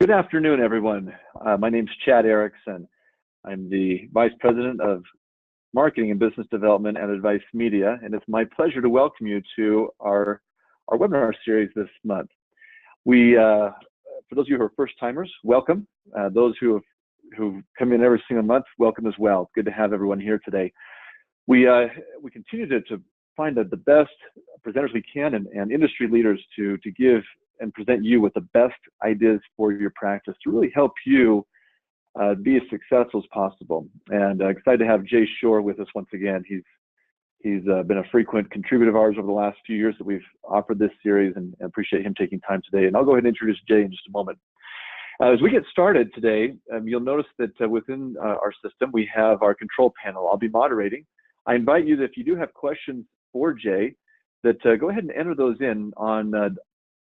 Good afternoon, everyone. My name's Chad Erickson. I'm the Vice President of Marketing and Business Development at Advice Media, and it's my pleasure to welcome you to our webinar series this month. For those of you who are first-timers, welcome. Those who come in every single month, welcome as well. It's good to have everyone here today. We continue to find the best presenters we can and industry leaders to give and present you with the best ideas for your practice to really help you be as successful as possible. And excited to have Jay Shore with us once again. He's been a frequent contributor of ours over the last few years that we've offered this series, and appreciate him taking time today. And I'll go ahead and introduce Jay in just a moment. As we get started today, you'll notice that within our system, we have our control panel. I'll be moderating. I invite you that if you do have questions for Jay, that go ahead and enter those in on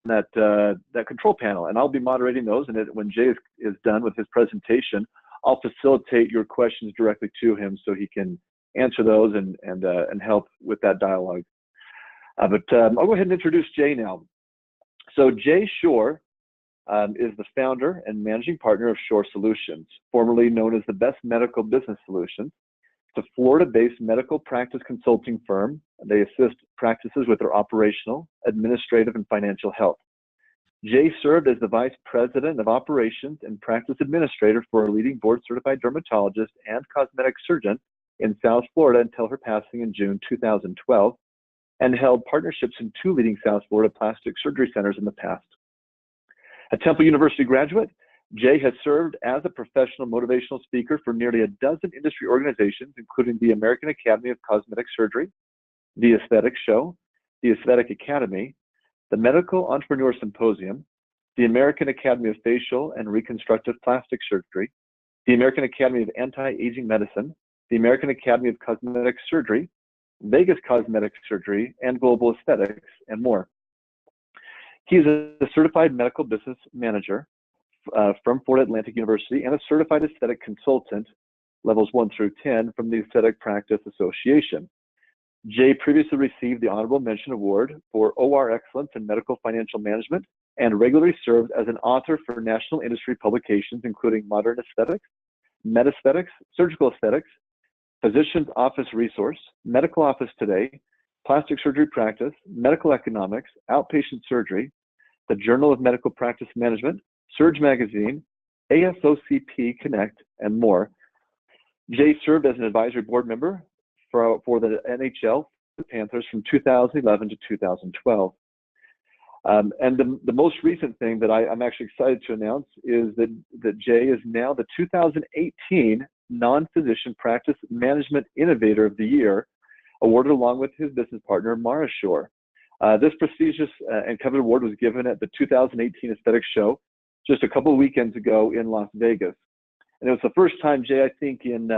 that control panel, and I'll be moderating those. And when Jay is done with his presentation, I'll facilitate your questions directly to him so he can answer those and help with that dialogue. I'll go ahead and introduce Jay now. So Jay Shore is the founder and managing partner of Shore Solutions, formerly known as the Best Medical Business Solutions. It's a Florida-based medical practice consulting firm. They assist practices with their operational, administrative, and financial health. Jay served as the Vice President of Operations and Practice Administrator for a leading board-certified dermatologist and cosmetic surgeon in South Florida until her passing in June 2012, and held partnerships in 2 leading South Florida plastic surgery centers in the past. A Temple University graduate, Jay has served as a professional motivational speaker for nearly a dozen industry organizations, including the American Academy of Cosmetic Surgery, the Aesthetic Show, the Aesthetic Academy, the Medical Entrepreneur Symposium, the American Academy of Facial and Reconstructive Plastic Surgery, the American Academy of Anti-Aging Medicine, the American Academy of Cosmetic Surgery, Vegas Cosmetic Surgery, and Global Aesthetics, and more. He is a certified medical business manager from Florida Atlantic University and a certified aesthetic consultant, levels 1 through 10, from the Aesthetic Practice Association. Jay previously received the Honorable Mention Award for OR Excellence in Medical Financial Management and regularly served as an author for national industry publications, including Modern Aesthetics, Metaesthetics, Surgical Aesthetics, Physician's Office Resource, Medical Office Today, Plastic Surgery Practice, Medical Economics, Outpatient Surgery, the Journal of Medical Practice Management, Surge Magazine, ASOCP Connect, and more. Jay served as an advisory board member for the NHL Panthers from 2011 to 2012. And the most recent thing that I'm actually excited to announce is that Jay is now the 2018 Non-Physician Practice Management Innovator of the Year, awarded along with his business partner, Mara Shore. This prestigious and coveted award was given at the 2018 Aesthetic Show just a couple of weekends ago in Las Vegas. And it was the first time, Jay, I think in,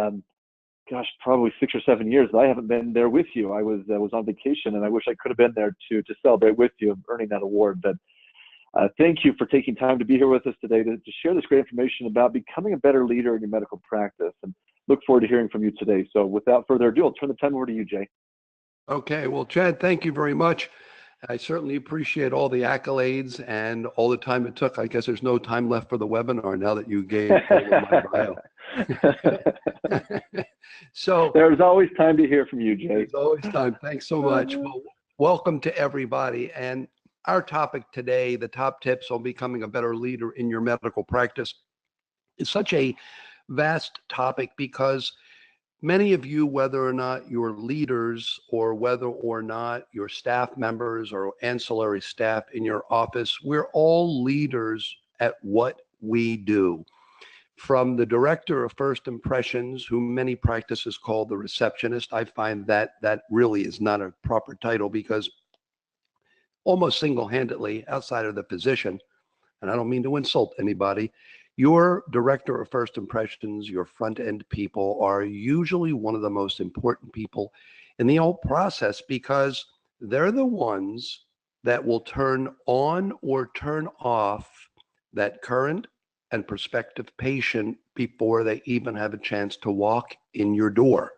probably 6 or 7 years that I haven't been there with you. I was on vacation, and I wish I could have been there to celebrate with you earning that award. But thank you for taking time to be here with us today to share this great information about becoming a better leader in your medical practice. And look forward to hearing from you today. So without further ado, I'll turn the time over to you, Jay. Okay, well, Chad, thank you very much. I certainly appreciate all the accolades and all the time it took. I guess there's no time left for the webinar now that you gave my bio. So there's always time to hear from you, Jay. There's always time. Thanks so much. Well, welcome to everybody. And our topic today, the top tips on becoming a better leader in your medical practice, is such a vast topic because many of you, whether or not you're leaders or whether or not you're staff members or ancillary staff in your office, we're all leaders at what we do. From the director of first impressions, who many practices call the receptionist, I find that really is not a proper title because almost single-handedly outside of the physician, and I don't mean to insult anybody, your director of first impressions, your front-end people are usually one of the most important people in the whole process because they're the ones that will turn on or turn off that current and prospective patient before they even have a chance to walk in your door.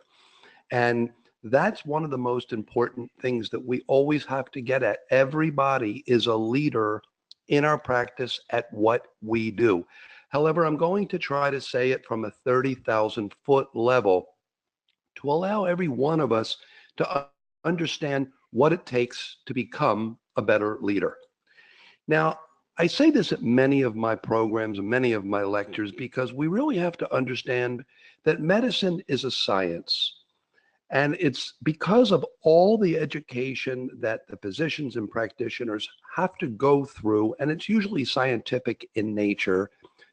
And that's one of the most important things that we always have to get at. Everybody is a leader in our practice at what we do. However, I'm going to try to say it from a 30,000-foot level to allow every one of us to understand what it takes to become a better leader. Now, I say this at many of my programs, many of my lectures, because we really have to understand that medicine is a science. And it's because of all the education that the physicians and practitioners have to go through, and it's usually scientific in nature,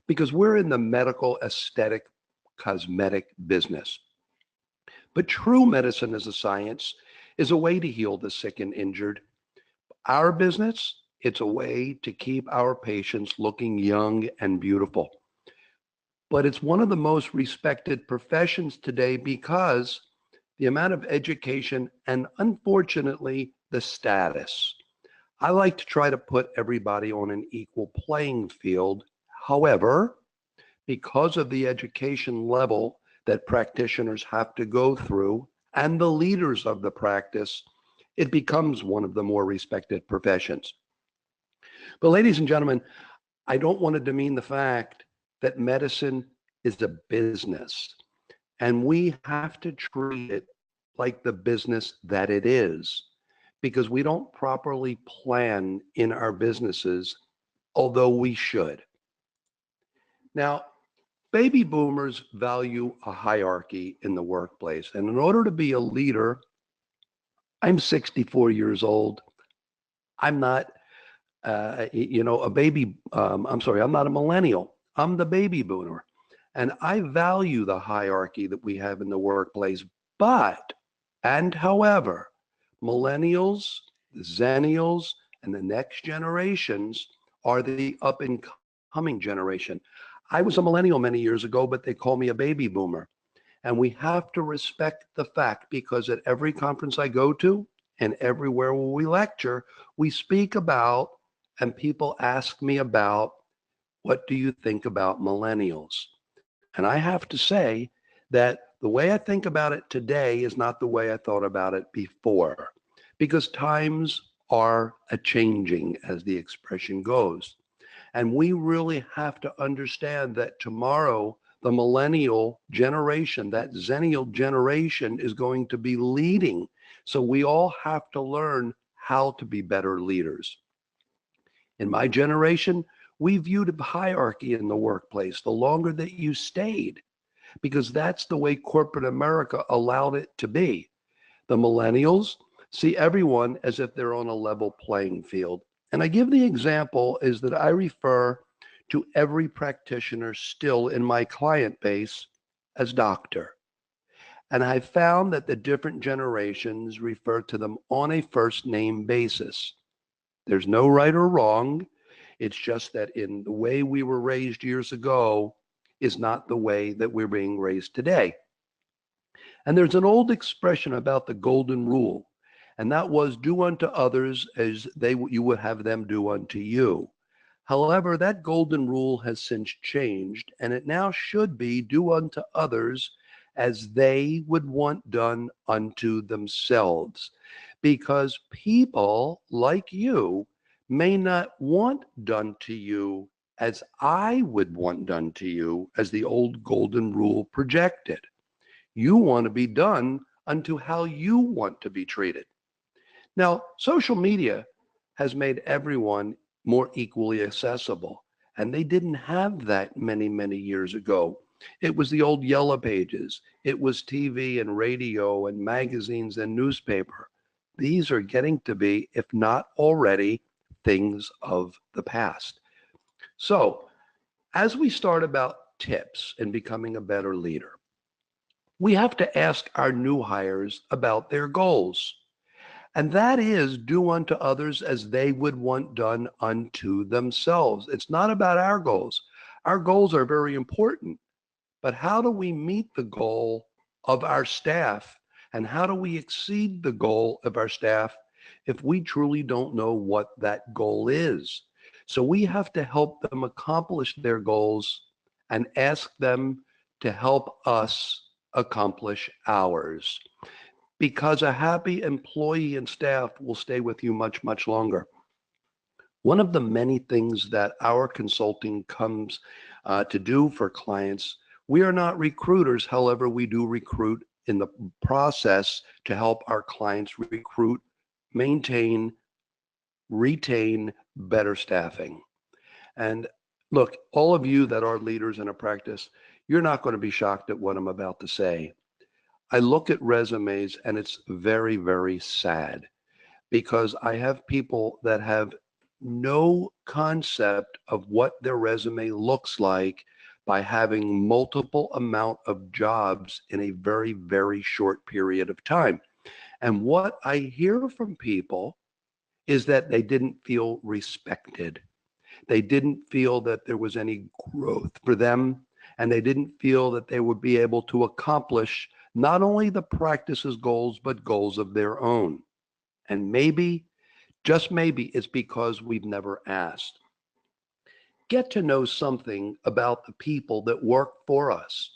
because we're in the medical aesthetic cosmetic business. But true medicine as a science is a way to heal the sick and injured. Our business, it's a way to keep our patients looking young and beautiful. But it's one of the most respected professions today because the amount of education and, unfortunately, the status. I like to try to put everybody on an equal playing field. However, because of the education level that practitioners have to go through and the leaders of the practice, it becomes one of the more respected professions. But ladies and gentlemen, I don't want to demean the fact that medicine is a business, and we have to treat it like the business that it is, because we don't properly plan in our businesses, although we should. Now, baby boomers value a hierarchy in the workplace. And in order to be a leader, I'm 64 years old. I'm not, a baby. I'm not a millennial. I'm the baby boomer. And I value the hierarchy that we have in the workplace. However, millennials, the zennials, and the next generations are the up and coming generation. I was a millennial many years ago, but they call me a baby boomer. And we have to respect the fact, because at every conference I go to and everywhere where we lecture, we speak about, and people ask me about, what do you think about millennials? And I have to say that the way I think about it today is not the way I thought about it before, because times are a changing, as the expression goes. And we really have to understand that tomorrow, the millennial generation, that zennial generation, is going to be leading. So we all have to learn how to be better leaders. In my generation, we viewed hierarchy in the workplace the longer that you stayed, because that's the way corporate America allowed it to be. The millennials see everyone as if they're on a level playing field. And I give the example is that I refer to every practitioner still in my client base as doctor. And I found that the different generations refer to them on a first name basis. There's no right or wrong. It's just that in the way we were raised years ago is not the way that we're being raised today. And there's an old expression about the golden rule, and that was do unto others as you would have them do unto you. However, that golden rule has since changed, and it now should be do unto others as they would want done unto themselves. Because people like you may not want done to you as I would want done to you, as the old golden rule projected. You want to be done unto how you want to be treated. Now, social media has made everyone more equally accessible, and they didn't have that many, many years ago. It was the old yellow pages. It was TV and radio and magazines and newspaper. These are getting to be, if not already, things of the past. So, as we start about tips in becoming a better leader, we have to ask our new hires about their goals. And that is do unto others as they would want done unto themselves. It's not about our goals. Our goals are very important, but how do we meet the goal of our staff? And how do we exceed the goal of our staff if we truly don't know what that goal is? So we have to help them accomplish their goals and ask them to help us accomplish ours, because a happy employee and staff will stay with you much, much longer. One of the many things that our consulting comes to do for clients, we are not recruiters. However, we do recruit in the process to help our clients recruit, maintain, retain better staffing. And look, all of you that are leaders in a practice, you're not going to be shocked at what I'm about to say. I look at resumes and it's very, very sad because I have people that have no concept of what their resume looks like by having multiple amount of jobs in a very, very short period of time. And what I hear from people is that they didn't feel respected. They didn't feel that there was any growth for them, and they didn't feel that they would be able to accomplish not only the practice's goals, but goals of their own. And maybe, just maybe, it's because we've never asked. Get to know something about the people that work for us.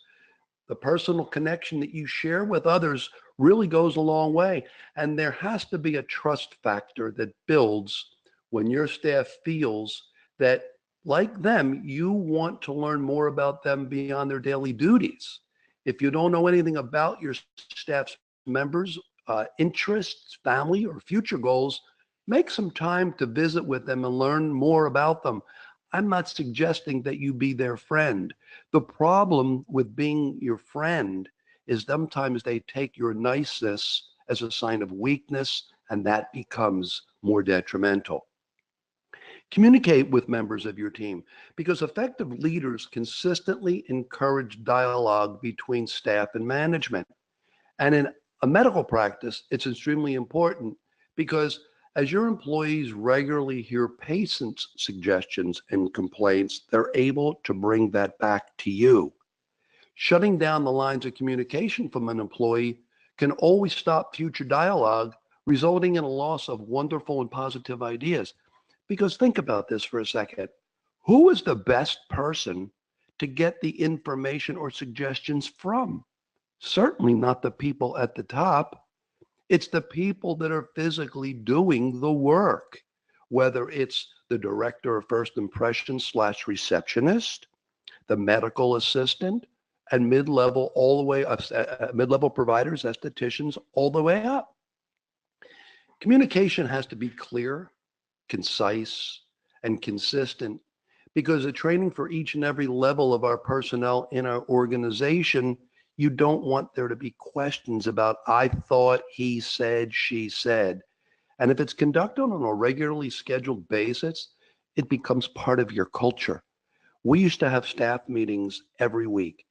The personal connection that you share with others really goes a long way. And there has to be a trust factor that builds when your staff feels that, like them, you want to learn more about them beyond their daily duties. If you don't know anything about your staff's members, interests, family, or future goals, make some time to visit with them and learn more about them. I'm not suggesting that you be their friend. The problem with being your friend is sometimes they take your niceness as a sign of weakness, and that becomes more detrimental. Communicate with members of your team because effective leaders consistently encourage dialogue between staff and management. And in a medical practice, it's extremely important because as your employees regularly hear patients' suggestions and complaints, they're able to bring that back to you. Shutting down the lines of communication from an employee can always stop future dialogue, resulting in a loss of wonderful and positive ideas. Because think about this for a second. Who is the best person to get the information or suggestions from? Certainly not the people at the top. It's the people that are physically doing the work, whether it's the director of first impressions / receptionist, the medical assistant, and mid-level all the way up, mid-level providers, estheticians, all the way up. Communication has to be clear, concise, and consistent because the training for each and every level of our personnel in our organization, you don't want there to be questions about, I thought, he said, she said. And if it's conducted on a regularly scheduled basis, it becomes part of your culture. We used to have staff meetings every week.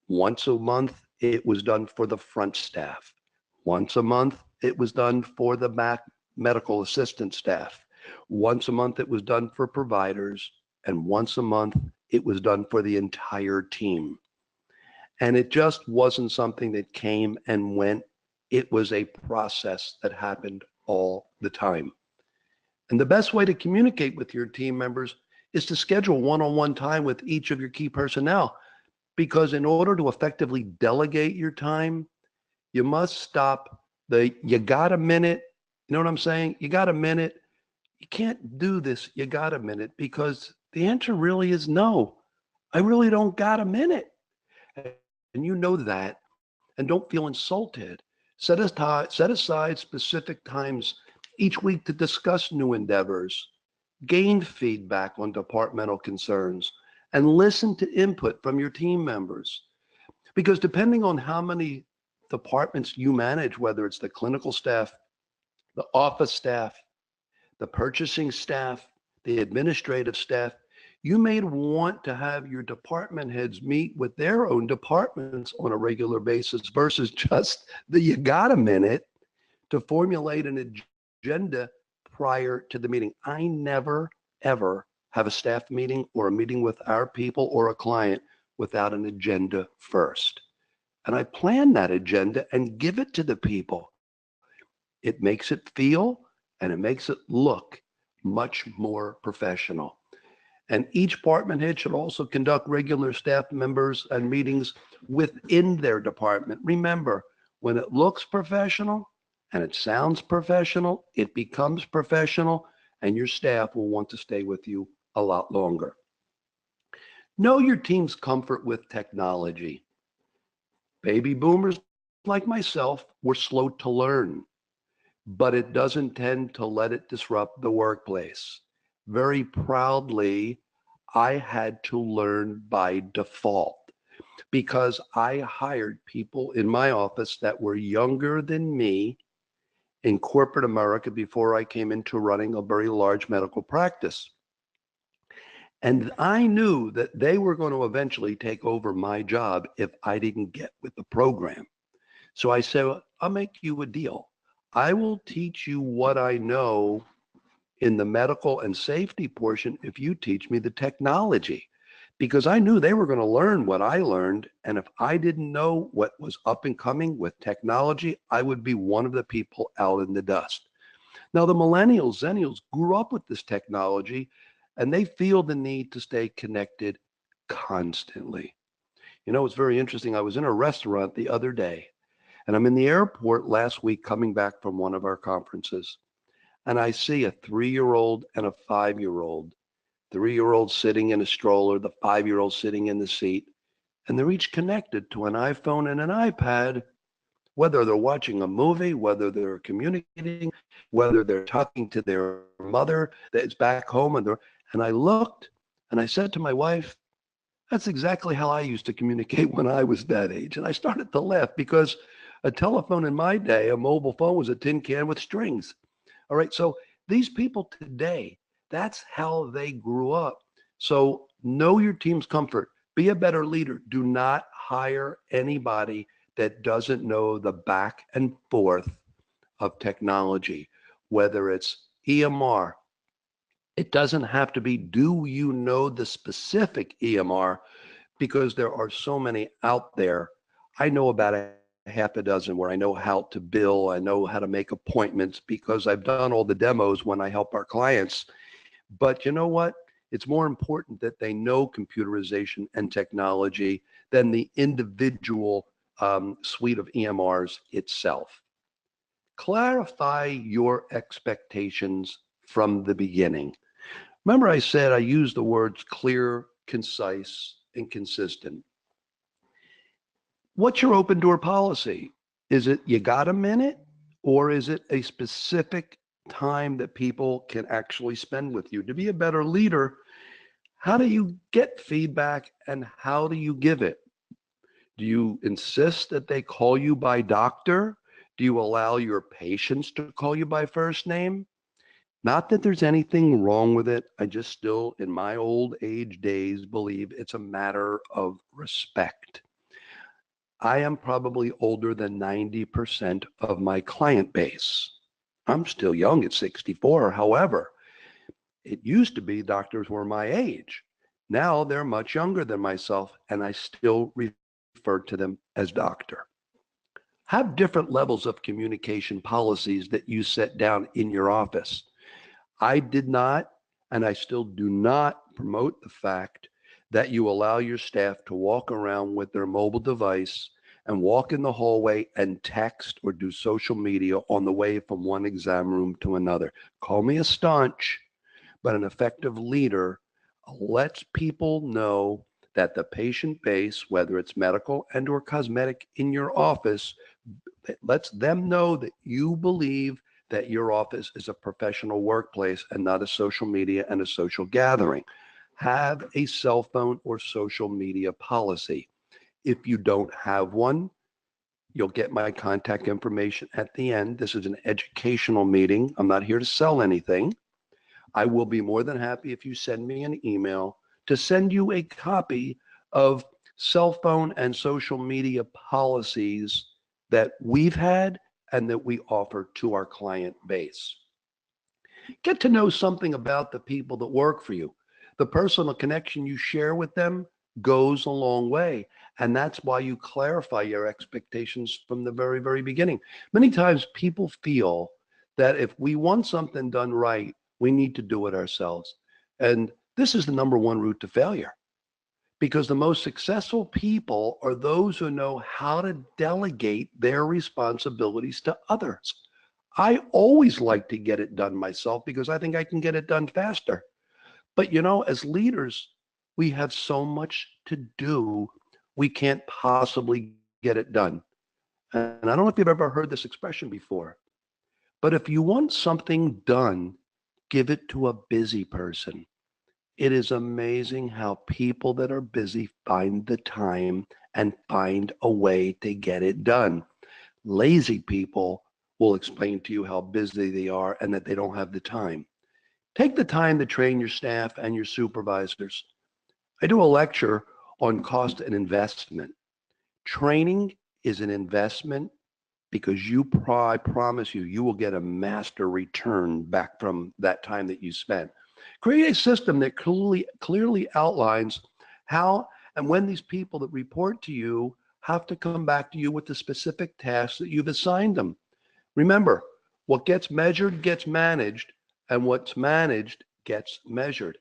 Once a month, it was done for the front staff. Once a month, it was done for the back medical assistant staff. Once a month, it was done for providers. And once a month, it was done for the entire team. And it just wasn't something that came and went. It was a process that happened all the time. And the best way to communicate with your team members is to schedule one-on-one time with each of your key personnel. Because in order to effectively delegate your time, you must stop you got a minute. You know what I'm saying? You got a minute. You can't do this. You got a minute because the answer really is no. I really don't got a minute. And you know that. And don't feel insulted. Set aside specific times each week to discuss new endeavors, gain feedback on departmental concerns, and listen to input from your team members. Because depending on how many departments you manage, whether it's the clinical staff, the office staff, the purchasing staff, the administrative staff, you may want to have your department heads meet with their own departments on a regular basis versus just the you got a minute to formulate an agenda prior to the meeting. I never, ever have a staff meeting or a meeting with our people or a client without an agenda first. And I plan that agenda and give it to the people. It makes it feel and it makes it look much more professional. And each department head should also conduct regular staff members and meetings within their department. Remember, when it looks professional and it sounds professional, it becomes professional. and your staff will want to stay with you a lot longer. Know your team's comfort with technology. Baby boomers like myself were slow to learn, but it doesn't tend to let it disrupt the workplace. Very proudly, I had to learn by default because I hired people in my office that were younger than me in corporate America before I came into running a very large medical practice. And I knew that they were going to eventually take over my job if I didn't get with the program. So I said, well, I'll make you a deal. I will teach you what I know in the medical and safety portion if you teach me the technology. Because I knew they were going to learn what I learned. And if I didn't know what was up and coming with technology, I would be one of the people out in the dust. Now, the millennials, zennials grew up with this technology and they feel the need to stay connected constantly. You know, it's very interesting. I was in a restaurant the other day and I'm in the airport last week coming back from one of our conferences. And I see a 3-year-old and a 5-year-old. 3-year-old sitting in a stroller, the 5-year-old sitting in the seat, and they're each connected to an iPhone and an iPad, whether they're watching a movie, whether they're communicating, whether they're talking to their mother that's back home. And I looked and I said to my wife, that's exactly how I used to communicate when I was that age. And I started to laugh because a telephone in my day, a mobile phone, was a tin can with strings. All right, so these people today, that's how they grew up. So know your team's comfort. Be a better leader. Do not hire anybody that doesn't know the back and forth of technology, whether it's EMR. It doesn't have to be, do you know the specific EMR? Because there are so many out there. I know about a half a dozen where I know how to bill, I know how to make appointments because I've done all the demos when I help our clients. But you know what? It's more important that they know computerization and technology than the individual suite of EMRs itself. Clarify your expectations from the beginning. Remember, I said I use the words clear, concise, and consistent. What's your open door policy? Is it you got a minute, or is it a specific time that people can actually spend with you? To be a better leader, how do you get feedback and how do you give it? Do you insist that they call you by doctor? Do you allow your patients to call you by first name? Not that there's anything wrong with it. I just still, in my old age days, believe it's a matter of respect. I am probably older than 90% of my client base. I'm still young at 64. However, it used to be doctors were my age. Now they're much younger than myself, and I still refer to them as doctor. Have different levels of communication policies that you set down in your office. I did not, and I still do not promote the fact that you allow your staff to walk around with their mobile device and walk in the hallway and text or do social media on the way from one exam room to another. Call me a staunch, but an effective leader lets people know that the patient base, whether it's medical and or cosmetic in your office, lets them know that you believe that your office is a professional workplace and not a social media and a social gathering. Have a cell phone or social media policy. If you don't have one, you'll get my contact information at the end. This is an educational meeting. I'm not here to sell anything. I will be more than happy if you send me an email to send you a copy of cell phone and social media policies that we've had and that we offer to our client base. Get to know something about the people that work for you. The personal connection you share with them goes a long way. And that's why you clarify your expectations from the very, very beginning. Many times people feel that if we want something done right, we need to do it ourselves. And this is the number one route to failure, because the most successful people are those who know how to delegate their responsibilities to others. I always like to get it done myself because I think I can get it done faster. But as leaders, we have so much to do, we can't possibly get it done. And I don't know if you've ever heard this expression before, but if you want something done, give it to a busy person. It is amazing how people that are busy find the time and find a way to get it done. Lazy people will explain to you how busy they are and that they don't have the time. Take the time to train your staff and your supervisors. I do a lecture on cost and investment. Training is an investment because I promise you, you will get a master return back from that time that you spent. Create a system that clearly outlines how and when these people that report to you have to come back to you with the specific tasks that you've assigned them. Remember, what gets measured gets managed, and what's managed gets measured.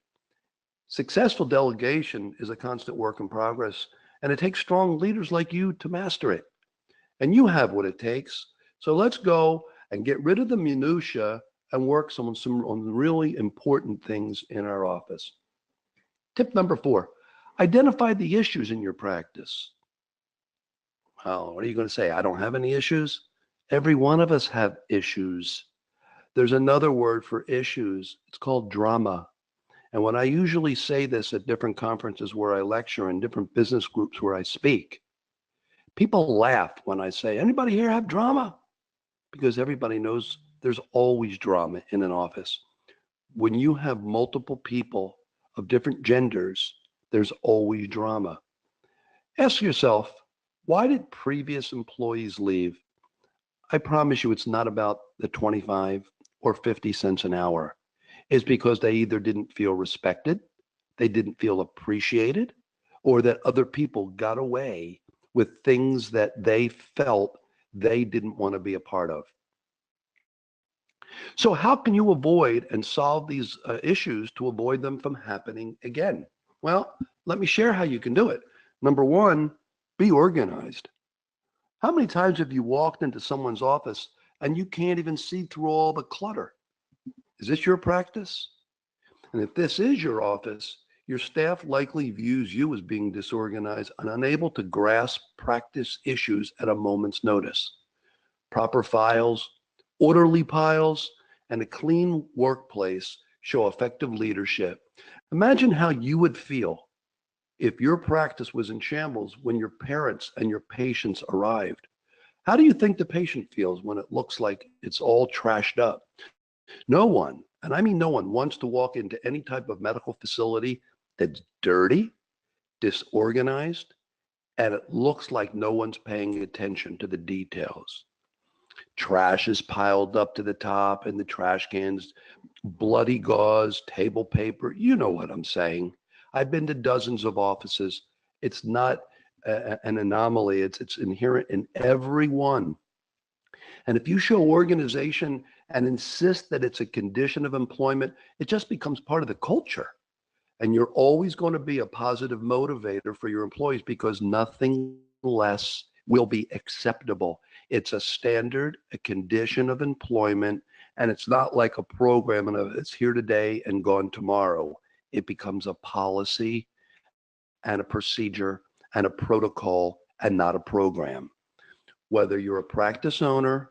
Successful delegation is a constant work in progress, and it takes strong leaders like you to master it. And you have what it takes. So let's go and get rid of the minutia and work on really important things in our office. Tip number 4, identify the issues in your practice. Well, what are you going to say? I don't have any issues? Every one of us have issues. There's another word for issues. It's called drama. And when I usually say this at different conferences where I lecture and different business groups where I speak, people laugh when I say, anybody here have drama? Because everybody knows there's always drama in an office. When you have multiple people of different genders, there's always drama. Ask yourself, why did previous employees leave? I promise you it's not about the 25 or 50 cents an hour. It's because they either didn't feel respected, they didn't feel appreciated, or that other people got away with things that they felt they didn't want to be a part of. So how can you avoid and solve these issues to avoid them from happening again? Well, let me share how you can do it. Number 1, be organized. How many times have you walked into someone's office and you can't even see through all the clutter? Is this your practice? And if this is your office, your staff likely views you as being disorganized and unable to grasp practice issues at a moment's notice. Proper files, orderly piles, and a clean workplace show effective leadership. Imagine how you would feel if your practice was in shambles when your parents and your patients arrived. How do you think the patient feels when it looks like it's all trashed up? No one, and I mean no one, wants to walk into any type of medical facility that's dirty, disorganized, and it looks like no one's paying attention to the details. Trash is piled up to the top in the trash cans, bloody gauze, table paper. You know what I'm saying. I've been to dozens of offices. It's not an anomaly. It's inherent in every one. And if you show organization and insist that it's a condition of employment, it just becomes part of the culture. And you're always going to be a positive motivator for your employees because nothing less will be acceptable. It's a standard, a condition of employment, and it's not like a program and it's here today and gone tomorrow. It becomes a policy and a procedure and a protocol and not a program. Whether you're a practice owner,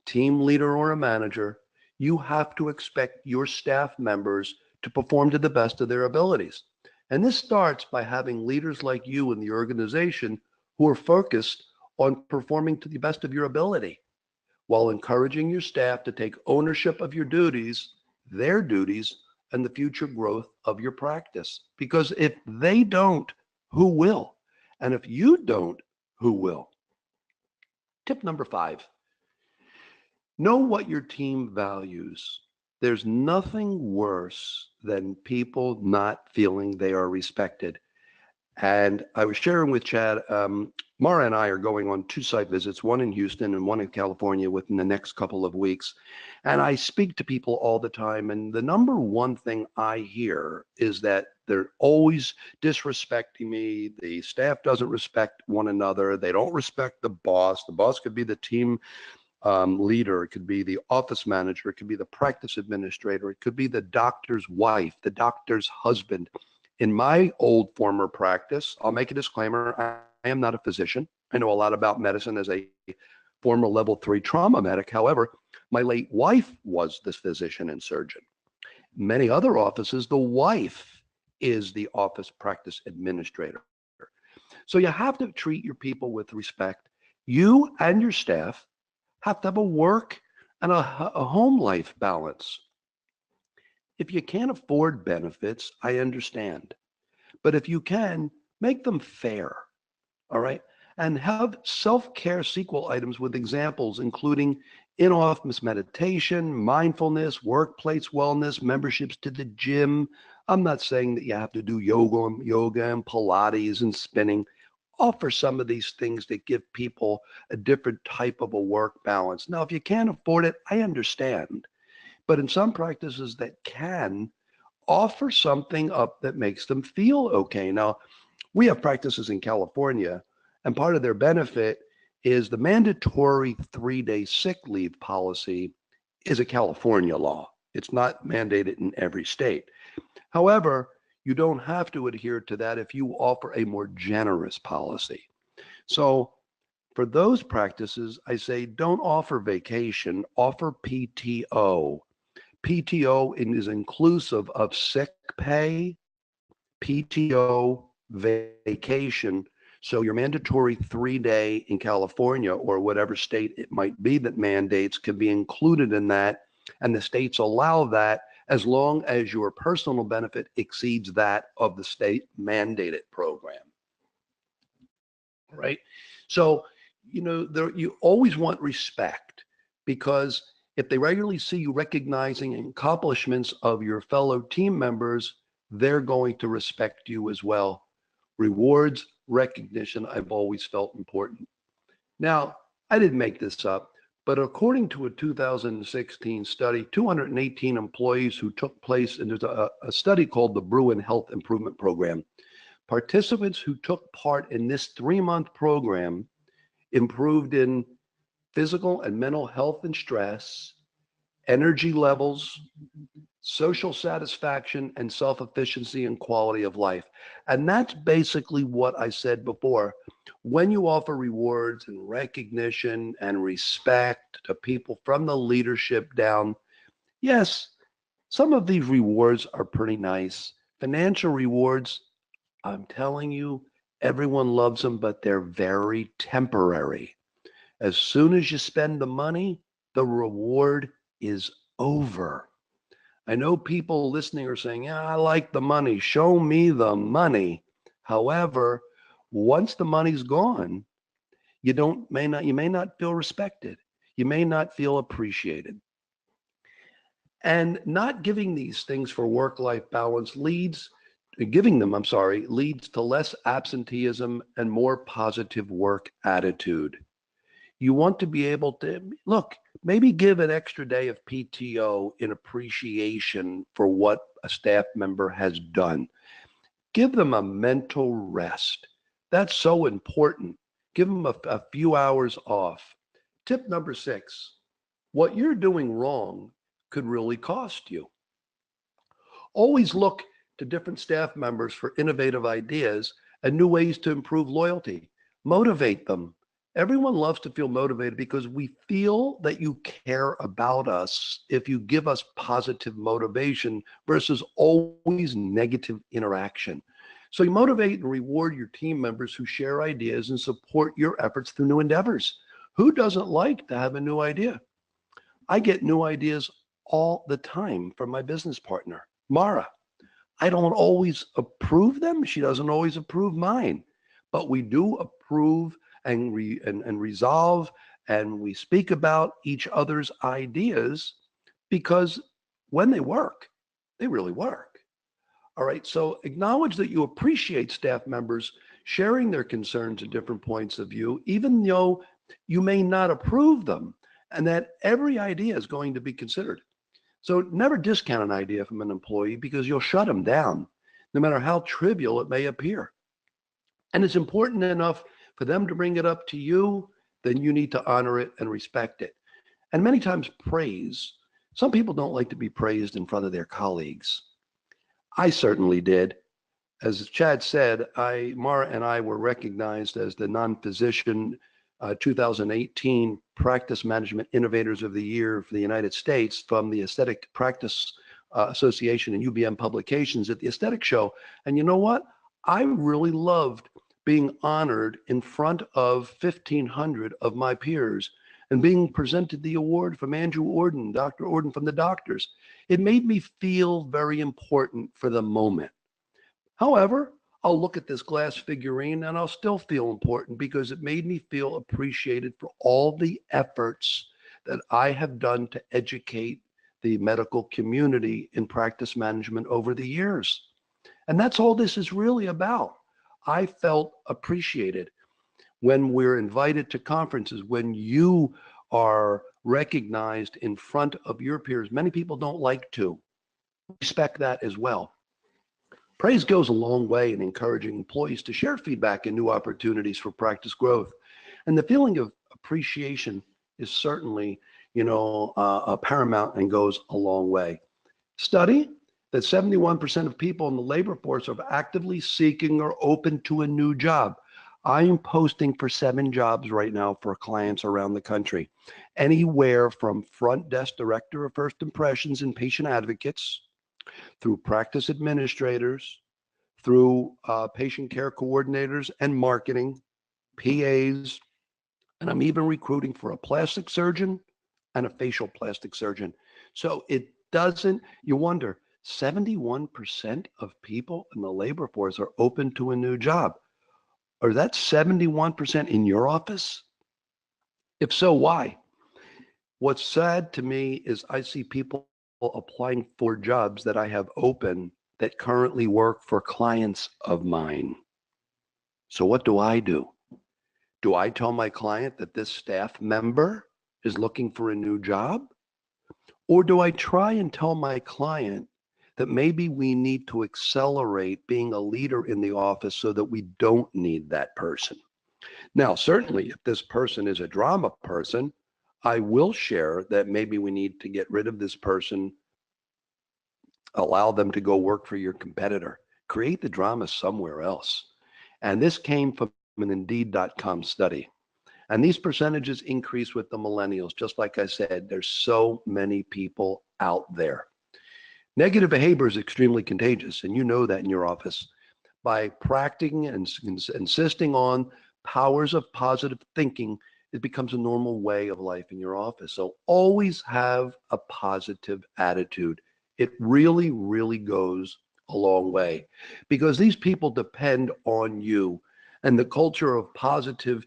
team leader, or a manager, you have to expect your staff members to perform to the best of their abilities. And this starts by having leaders like you in the organization who are focused on performing to the best of your ability while encouraging your staff to take ownership of your duties, their duties, and the future growth of your practice. Because if they don't, who will? And if you don't, who will? Tip number 5, know what your team values. There's nothing worse than people not feeling they are respected. And I was sharing with Chad, Mara and I are going on 2 site visits, one in Houston and one in California within the next couple of weeks. And I speak to people all the time. And the number one thing I hear is that they're always disrespecting me. The staff doesn't respect one another. They don't respect the boss. The boss could be the team leader, it could be the office manager, it could be the practice administrator, it could be the doctor's wife, the doctor's husband. In my old former practice, I'll make a disclaimer, I am not a physician. I know a lot about medicine as a former level 3 trauma medic. However, my late wife was the physician and surgeon. Many other offices, the wife is the office practice administrator. So you have to treat your people with respect. You and your staff have to have a work and a home life balance. If you can't afford benefits, I understand. But if you can, make them fair, all right? And have self-care sequel items with examples, including in-office meditation, mindfulness, workplace wellness, memberships to the gym. I'm not saying that you have to do yoga and Pilates and spinning. Offer some of these things that give people a different type of a work balance. Now, if you can't afford it, I understand. But in some practices that can, offer something up that makes them feel okay. Now, we have practices in California, and part of their benefit is the mandatory 3-day sick leave policy is a California law. It's not mandated in every state. However, you don't have to adhere to that if you offer a more generous policy. So for those practices, I say don't offer vacation, offer PTO. PTO is inclusive of sick pay, PTO, vacation. So your mandatory 3-day in California or whatever state it might be that mandates can be included in that. And the states allow that as long as your personal benefit exceeds that of the state mandated program. Right? So, you always want respect, because if they regularly see you recognizing accomplishments of your fellow team members, they're going to respect you as well. Rewards, recognition, I've always felt important. Now, I didn't make this up, but according to a 2016 study, 218 employees who took place in a study called the Bruin Health Improvement Program. Participants who took part in this 3-month program improved in physical and mental health and stress, energy levels, social satisfaction, and self-efficiency and quality of life. And that's basically what I said before. When you offer rewards and recognition and respect to people from the leadership down, yes, some of these rewards are pretty nice. Financial rewards, I'm telling you, everyone loves them, but they're very temporary. As soon as you spend the money, the reward is over. I know people listening are saying, yeah, I like the money. Show me the money. However, once the money's gone, you may not feel respected. You may not feel appreciated. And not giving these things for work-life balance leads to less absenteeism and more positive work attitude. You want to be able to, look, maybe give an extra day of PTO in appreciation for what a staff member has done. Give them a mental rest. That's so important. Give them a few hours off. Tip number 6, what you're doing wrong could really cost you. Always look to different staff members for innovative ideas and new ways to improve loyalty. Motivate them. Everyone loves to feel motivated because we feel that you care about us if you give us positive motivation versus always negative interaction. So you motivate and reward your team members who share ideas and support your efforts through new endeavors. Who doesn't like to have a new idea? I get new ideas all the time from my business partner, Mara. I don't always approve them. She doesn't always approve mine, but we do approve and resolve, and we speak about each other's ideas because when they work, they really work. All right, so acknowledge that you appreciate staff members sharing their concerns and different points of view, even though you may not approve them, and that every idea is going to be considered. So never discount an idea from an employee because you'll shut them down, no matter how trivial it may appear. And it's important enough for them to bring it up to you, then you need to honor it and respect it. And many times praise, some people don't like to be praised in front of their colleagues. I certainly did. As Chad said, Mara and I were recognized as the non-physician 2018 Practice Management Innovators of the Year for the United States from the Aesthetic Practice Association and UBM Publications at the Aesthetic Show. And you know what? I really loved being honored in front of 1,500 of my peers and being presented the award from Andrew Orden, Dr. Orden from the doctors. It made me feel very important for the moment. However, I'll look at this glass figurine and I'll still feel important because it made me feel appreciated for all the efforts that I have done to educate the medical community in practice management over the years. And that's all this is really about. I felt appreciated when we're invited to conferences, when you are recognized in front of your peers. Many people don't like to respect that as well. Praise goes a long way in encouraging employees to share feedback and new opportunities for practice growth. And the feeling of appreciation is certainly, paramount and goes a long way. Study that 71% of people in the labor force are actively seeking or open to a new job. I am posting for 7 jobs right now for clients around the country, anywhere from front desk director of first impressions and patient advocates, through practice administrators, through patient care coordinators and marketing, PAs, and I'm even recruiting for a plastic surgeon and a facial plastic surgeon. So it doesn't, you wonder, 71% of people in the labor force are open to a new job. Are that 71% in your office? If so, why? What's sad to me is I see people applying for jobs that I have open that currently work for clients of mine. So what do I do? Do I tell my client that this staff member is looking for a new job? Or do I try and tell my client that maybe we need to accelerate being a leader in the office so that we don't need that person? Now, certainly if this person is a drama person, I will share that maybe we need to get rid of this person, allow them to go work for your competitor, create the drama somewhere else. And this came from an Indeed.com study. And these percentages increase with the millennials. Just like I said, there's so many people out there. Negative behavior is extremely contagious, and you know that in your office. By practicing and insisting on powers of positive thinking, it becomes a normal way of life in your office. So always have a positive attitude. It really, really goes a long way because these people depend on you. And the culture of positive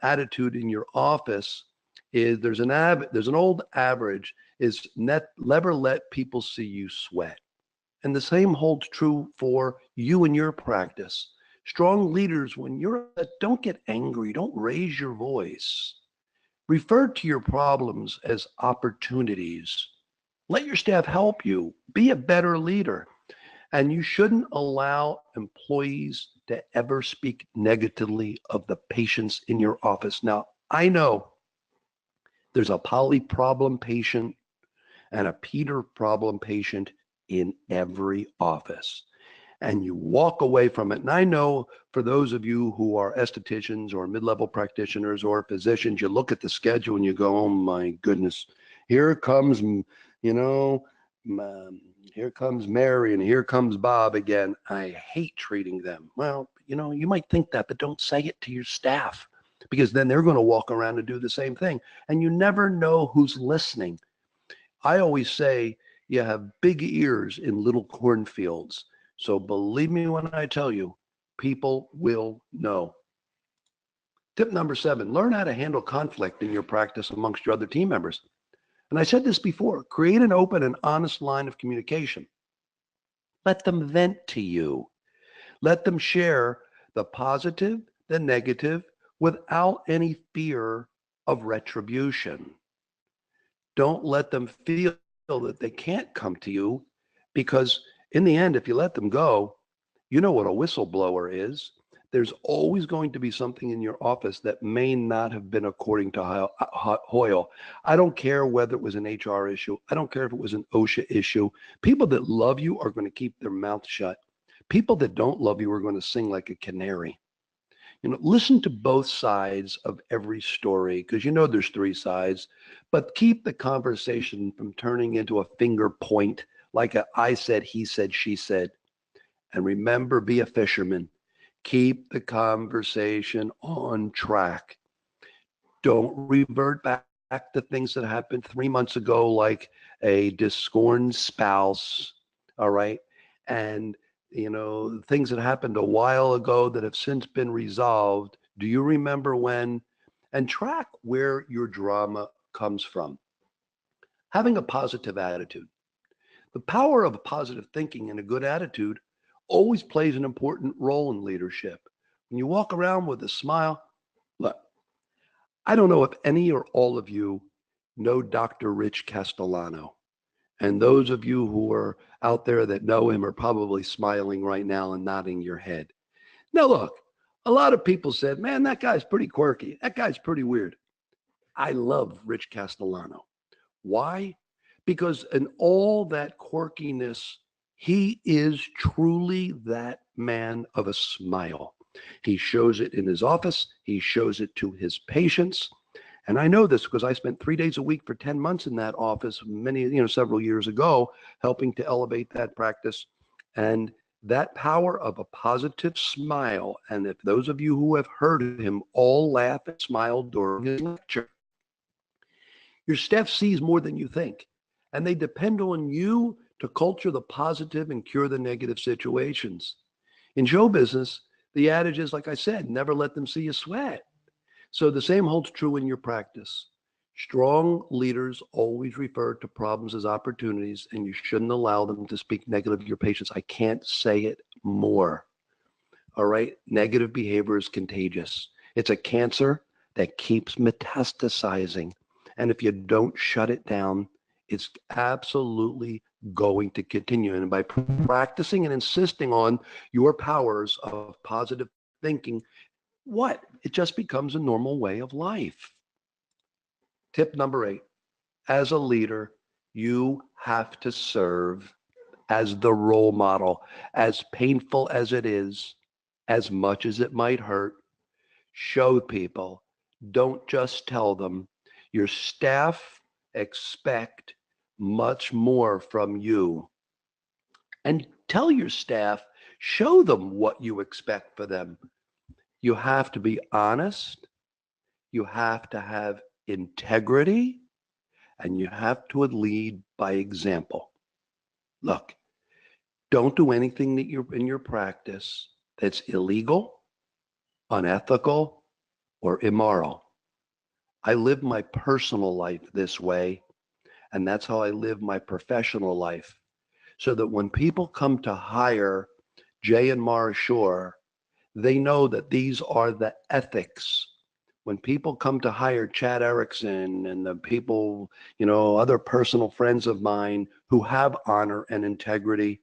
attitude in your office is there's an old adage is never let people see you sweat. And the same holds true for you and your practice. Strong leaders, when you're upset, don't get angry, don't raise your voice. Refer to your problems as opportunities. Let your staff help you. Be a better leader. And you shouldn't allow employees to ever speak negatively of the patients in your office. Now, I know there's a Polly problem patient and a Peter problem patient in every office. And you walk away from it. And I know for those of you who are estheticians or mid-level practitioners or physicians, you look at the schedule and you go, oh my goodness, here comes, here comes Mary and here comes Bob again. I hate treating them. Well, you might think that, but don't say it to your staff because then they're going to walk around and do the same thing. And you never know who's listening. I always say you have big ears in little cornfields. So believe me when I tell you, people will know. Tip number 7, learn how to handle conflict in your practice amongst your other team members. And I said this before, create an open and honest line of communication. Let them vent to you. Let them share the positive, the negative, without any fear of retribution. Don't let them feel that they can't come to you because in the end, if you let them go, you know what a whistleblower is. There's always going to be something in your office that may not have been according to Hoyle. I don't care whether it was an HR issue. I don't care if it was an OSHA issue. People that love you are going to keep their mouth shut. People that don't love you are going to sing like a canary. Listen to both sides of every story, because there's three sides, but keep the conversation from turning into a finger point like a I said, he said, she said. And remember, be a fisherman. Keep the conversation on track. Don't revert back to things that happened 3 months ago, like a discorned spouse, all right? And, things that happened a while ago that have since been resolved. Do you remember when? And track where your drama comes from. Having a positive attitude. The power of positive thinking and a good attitude always plays an important role in leadership. When you walk around with a smile, look, I don't know if any or all of you know Dr. Rich Castellano. And those of you who are out there that know him are probably smiling right now and nodding your head. Now, look, a lot of people said, man, that guy's pretty quirky. That guy's pretty weird. I love Rich Castellano. Why? Because in all that quirkiness, he is truly that man of a smile. He shows it in his office. He shows it to his patients. And I know this because I spent 3 days a week for 10 months in that office several years ago, helping to elevate that practice. And that power of a positive smile. And if those of you who have heard him all laugh and smile during his lecture, your staff sees more than you think. And they depend on you to culture the positive and cure the negative situations. In show business, the adage is, like I said, never let them see you sweat. So the same holds true in your practice. Strong leaders always refer to problems as opportunities, and you shouldn't allow them to speak negative of your patients. I can't say it more. All right? Negative behavior is contagious. It's a cancer that keeps metastasizing. And if you don't shut it down, it's absolutely going to continue. And by practicing and insisting on your powers of positive thinking, it just becomes a normal way of life. Tip number 8, as a leader, you have to serve as the role model. As painful as it is, as much as it might hurt, show people. Don't just tell them. Your staff expect much more from you. And tell your staff, show them what you expect for them. You have to be honest. You have to have integrity, and you have to lead by example. Look, don't do anything that you're in your practice that's illegal, unethical, or immoral. I live my personal life this way, and that's how I live my professional life. So that when people come to hire Jay and Mara Shore, they know that these are the ethics. When people come to hire Chad Erickson and the people, other personal friends of mine who have honor and integrity,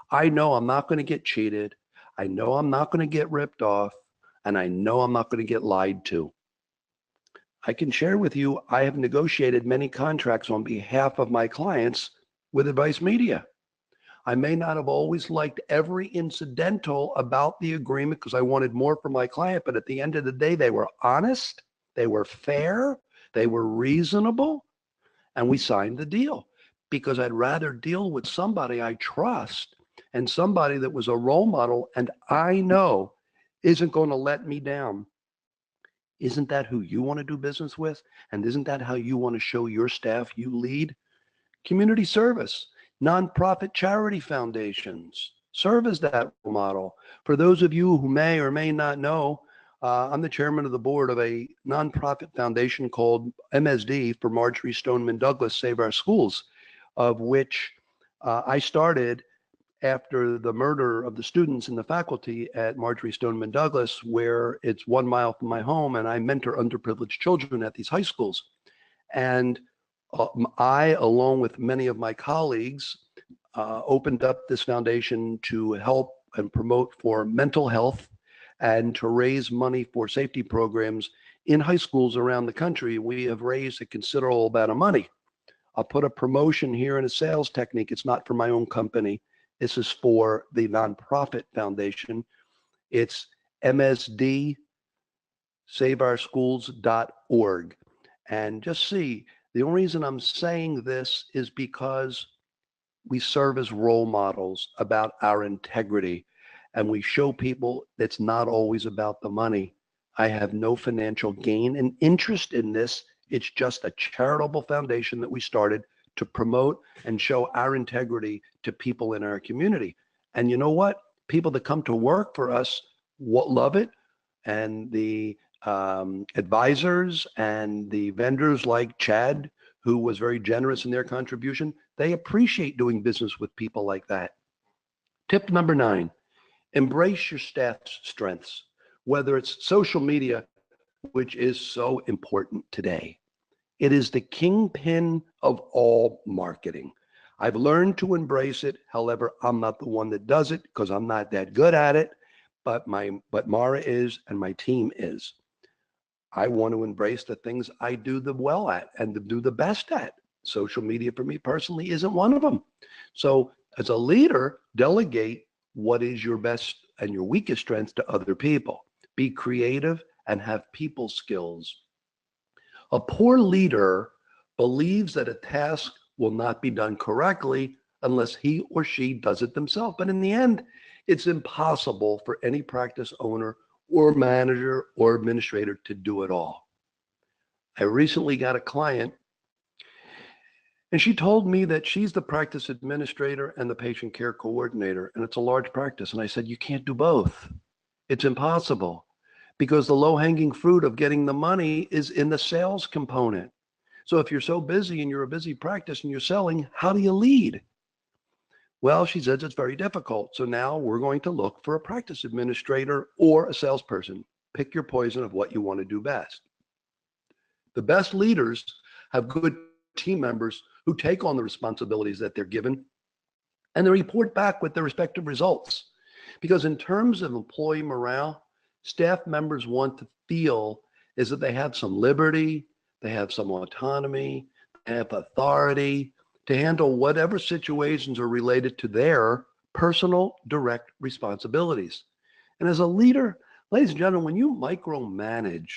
I know I'm not going to get cheated. I know I'm not going to get ripped off. And I know I'm not going to get lied to. I can share with you, I have negotiated many contracts on behalf of my clients with Advice Media. I may not have always liked every incidental about the agreement because I wanted more for my client, but at the end of the day, they were honest, they were fair, they were reasonable, and we signed the deal because I'd rather deal with somebody I trust and somebody that was a role model and I know isn't going to let me down. Isn't that who you want to do business with? And isn't that how you want to show your staff you lead? Community service. Nonprofit charity foundations serve as that role model. For those of you who may or may not know, I'm the chairman of the board of a nonprofit foundation called MSD, for Marjorie Stoneman Douglas Save Our Schools, of which I started after the murder of the students and the faculty at Marjorie Stoneman Douglas, where it's 1 mile from my home, and I mentor underprivileged children at these high schools. And I, along with many of my colleagues, opened up this foundation to help and promote for mental health and to raise money for safety programs in high schools around the country. We have raised a considerable amount of money. I'll put a promotion here in a sales technique. It's not for my own company. This is for the nonprofit foundation. It's msdsaveourschools.org. And just see, the only reason I'm saying this is because we serve as role models about our integrity, and we show people it's not always about the money. I have no financial gain and interest in this. It's just a charitable foundation that we started to promote and show our integrity to people in our community. And you know what? People that come to work for us love it. And the advisors and the vendors like Chad, who was very generous in their contribution, they appreciate doing business with people like that. Tip number 9, embrace your staff's strengths, whether it's social media, which is so important today. It is the kingpin of all marketing. I've learned to embrace it. However, I'm not the one that does it because I'm not that good at it, but Mara is and my team is. I want to embrace the things I do the well at and do the best at. Social media for me personally isn't one of them. So as a leader, delegate what is your best and your weakest strengths to other people. Be creative and have people skills. A poor leader believes that a task will not be done correctly unless he or she does it themselves. But in the end, it's impossible for any practice owner or manager or administrator to do it all. I recently got a client, and she told me that she's the practice administrator and the patient care coordinator, and it's a large practice. And I said, you can't do both. It's impossible, because the low-hanging fruit of getting the money is in the sales component. So if you're so busy and you're a busy practice and you're selling, how do you lead? Well, she says it's very difficult. So now we're going to look for a practice administrator or a salesperson. Pick your poison of what you want to do best. The best leaders have good team members who take on the responsibilities that they're given and they report back with their respective results. Because in terms of employee morale, staff members want to feel is that they have some liberty, they have some autonomy, they have authority to handle whatever situations are related to their personal direct responsibilities. And as a leader, ladies and gentlemen, when you micromanage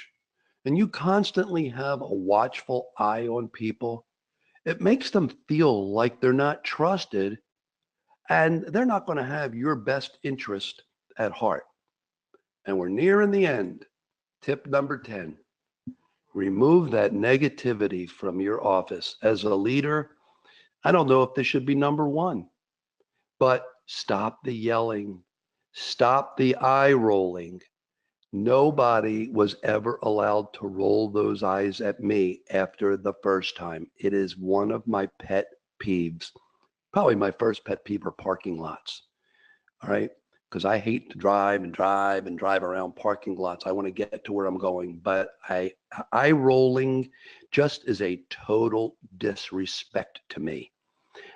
and you constantly have a watchful eye on people, it makes them feel like they're not trusted and they're not going to have your best interest at heart. And we're nearing the end. Tip number 10, remove that negativity from your office. As a leader, I don't know if this should be number 1, but stop the yelling, stop the eye rolling. Nobody was ever allowed to roll those eyes at me after the first time. It is one of my pet peeves. Probably my first pet peeve are parking lots. All right. Because I hate to drive around parking lots. I want to get to where I'm going. But eye rolling just is a total disrespect to me.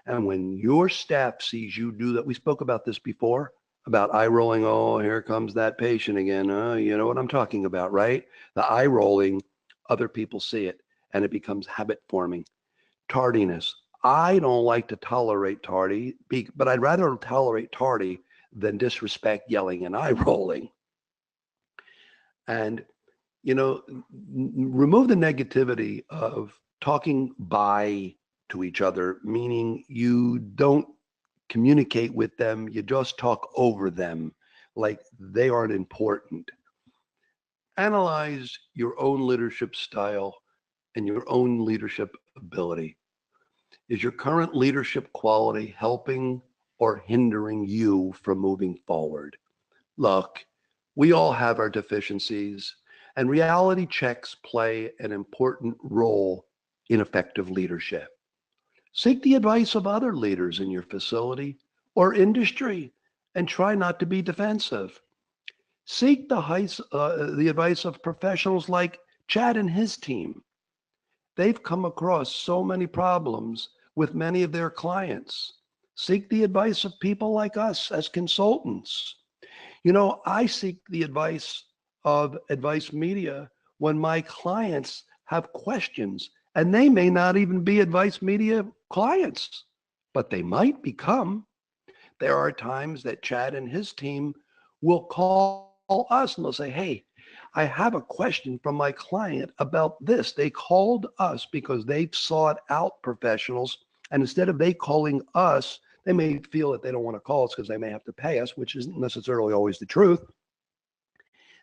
And when your staff sees you do that, we spoke about this before, about eye rolling. Oh, here comes that patient again. You know what I'm talking about, right? The eye rolling, other people see it and it becomes habit forming. Tardiness. I don't like to tolerate tardy, but I'd rather tolerate tardy than disrespect, yelling, and eye rolling. And, remove the negativity of talking by to each other, meaning you don't communicate with them, you just talk over them like they aren't important. Analyze your own leadership style and your own leadership ability. Is your current leadership quality helping or hindering you from moving forward? Look, we all have our deficiencies, and reality checks play an important role in effective leadership. Seek the advice of other leaders in your facility or industry and try not to be defensive. Seek the advice of professionals like Chad and his team. They've come across so many problems with many of their clients. Seek the advice of people like us as consultants. You know, I seek the advice of Advice Media when my clients have questions, and they may not even be Advice Media clients, but they might become. There are times that Chad and his team will call us and they'll say, hey, I have a question from my client about this. They called us because they've sought out professionals. And instead of they calling us, they may feel that they don't want to call us because they may have to pay us, which isn't necessarily always the truth.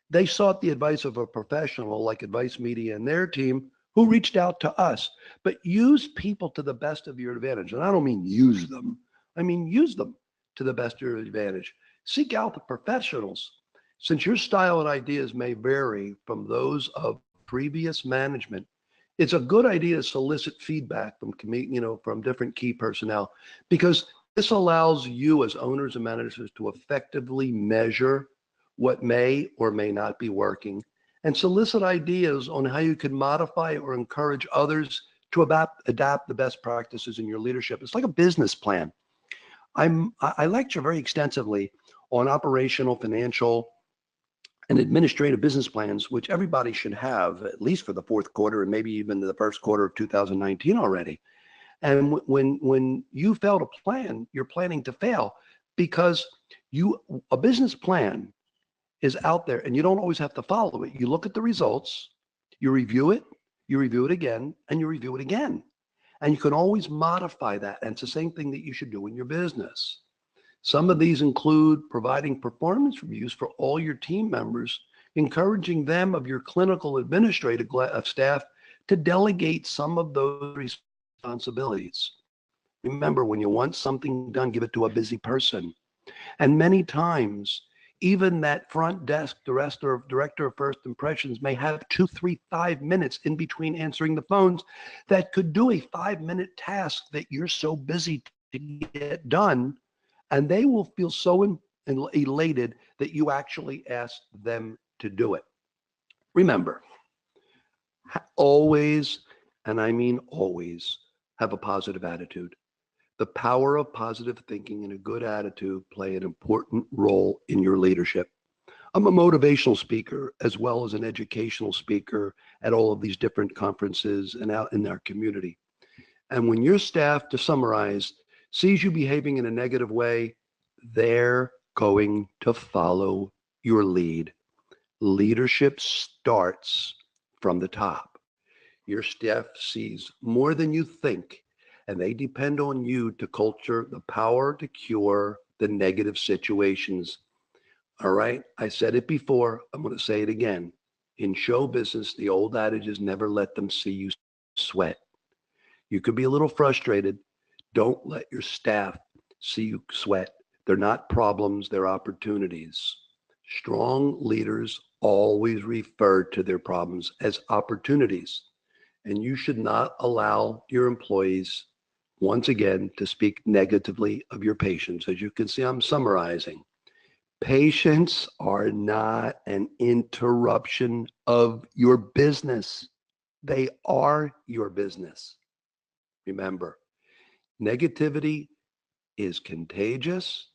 They sought the advice of a professional like Advice Media and their team who reached out to us. But use people to the best of your advantage. And I don't mean use them, I mean use them to the best of your advantage. Seek out the professionals. Since your style and ideas may vary from those of previous management, it's a good idea to solicit feedback from from different key personnel, because this allows you as owners and managers to effectively measure what may or may not be working and solicit ideas on how you can modify or encourage others to adapt the best practices in your leadership. It's like a business plan. I lecture very extensively on operational, financial, and administrative business plans, which everybody should have at least for the fourth quarter and maybe even the first quarter of 2019 already. And when you fail to plan, you're planning to fail, because a business plan is out there and you don't always have to follow it. You look at the results, you review it again, and you review it again. And you can always modify that. And it's the same thing that you should do in your business. Some of these include providing performance reviews for all your team members, encouraging them of your clinical administrative staff to delegate some of those responsibilities. Remember, when you want something done, give it to a busy person. And many times, even that front desk director of first impressions may have 2, 3, 5 minutes in between answering the phones that could do a 5-minute task that you're so busy to get done. And they will feel so elated that you actually asked them to do it. Remember, always, and I mean always, have a positive attitude. The power of positive thinking and a good attitude play an important role in your leadership. I'm a motivational speaker as well as an educational speaker at all of these different conferences and out in our community. And when your staff, to summarize, sees you behaving in a negative way, they're going to follow your lead. Leadership starts from the top. Your staff sees more than you think, and they depend on you to culture the power to cure the negative situations. All right, I said it before, I'm going to say it again. In show business, the old adage is never let them see you sweat. You could be a little frustrated. Don't let your staff see you sweat. They're not problems, they're opportunities. Strong leaders always refer to their problems as opportunities. And you should not allow your employees, once again, to speak negatively of your patients. As you can see, I'm summarizing. Patients are not an interruption of your business. They are your business. Remember, negativity is contagious,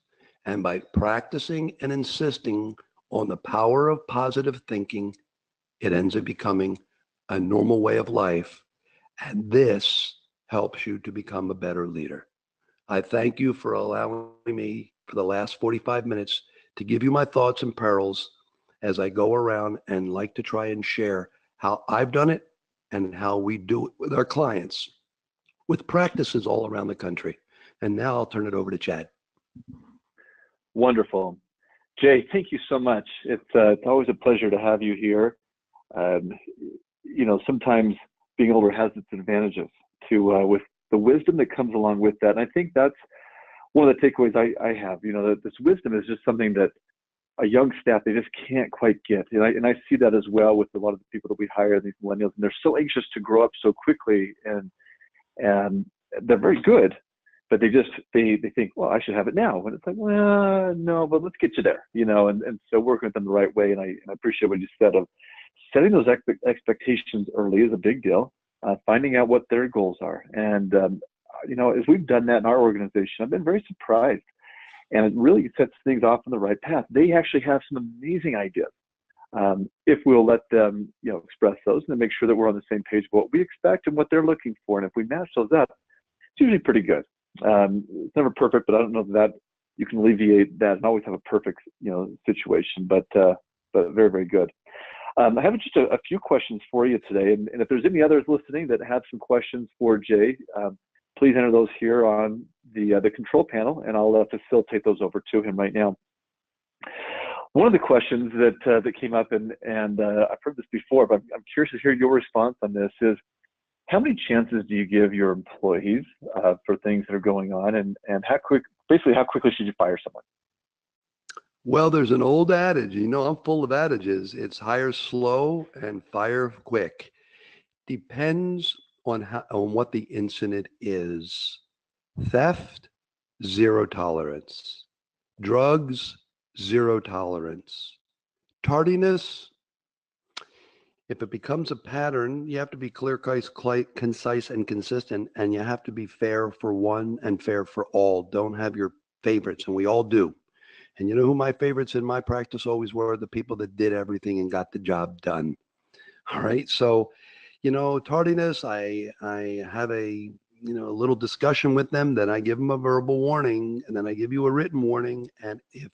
and by practicing and insisting on the power of positive thinking, it ends up becoming a normal way of life, and this helps you to become a better leader. I thank you for allowing me for the last 45 minutes to give you my thoughts and perils as I go around and like to try and share how I've done it and how we do it with our clients, with practices all around the country. And now I'll turn it over to Chad. Wonderful. Jay, thank you so much. It's always a pleasure to have you here. Sometimes being older has its advantages with the wisdom that comes along with that. And I think that's one of the takeaways I have, that this wisdom is just something that a young staff, they just can't quite get. And I see that as well with a lot of the people that we hire, these millennials, and they're so anxious to grow up so quickly, and they're very good, but they think, well, I should have it now. And it's like, well, no, but let's get you there, and so working with them the right way. And I appreciate what you said of setting those expectations early is a big deal, finding out what their goals are. And, as we've done that in our organization, I've been very surprised and it really sets things off on the right path. They actually have some amazing ideas. If we'll let them, express those and then make sure that we're on the same page of what we expect and what they're looking for. And if we match those up, it's usually pretty good. It's never perfect, but I don't know that you can alleviate that and always have a perfect, situation, but very, very good. I have just a few questions for you today. And if there's any others listening that have some questions for Jay, please enter those here on the control panel, and I'll facilitate those over to him right now. One of the questions that came up, and I've heard this before, but I'm curious to hear your response on this, is how many chances do you give your employees for things that are going on, and how quickly should you fire someone? Well, there's an old adage, I'm full of adages. It's hire slow and fire quick. Depends on what the incident is. Theft, 0 tolerance. Drugs, 0 tolerance. Tardiness, if it becomes a pattern, you have to be clear, concise, and consistent, and you have to be fair for one and fair for all. Don't have your favorites, and we all do. And you know who my favorites in my practice always were? The people that did everything and got the job done. All right. So, tardiness, I have a little discussion with them, then I give them a verbal warning, and then I give you a written warning. And if